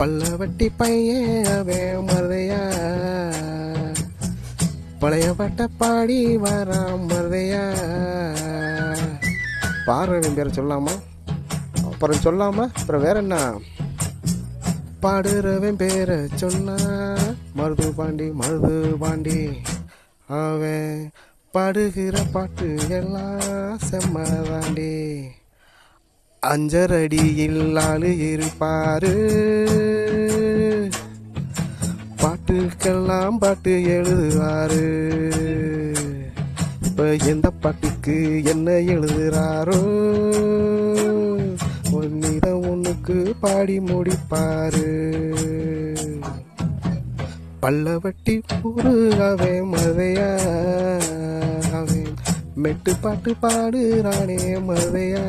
பல்லவட்டி பையன் அவன் மருதையா, பழைய பட்ட பாடி வரான் மருதையா. பாடுறவன் பேரை சொல்லாமா, அப்புறம் சொல்லாமா, அப்புறம் வேற என்ன? பாடுறவன் பேரை சொன்னா மருது பாண்டி, மருது பாண்டி. அவன் பாடுகிற பாட்டு எல்லாம் செம்மதாண்டி. அஞ்சரடியில் ஆளு இருப்பாரு, பாட்டுக்கெல்லாம் பாட்டு எழுதுவாரு. இப்ப எந்த பாட்டுக்கு என்ன எழுதுறாரோ ஒன்னிடம் ஒண்ணுக்கு பாடி முடிப்பாரு. பல்லவட்டி ஊரு அவன் மருதையா, அவன் மெட்டு பாட்டு பாடுறானே மருதையா.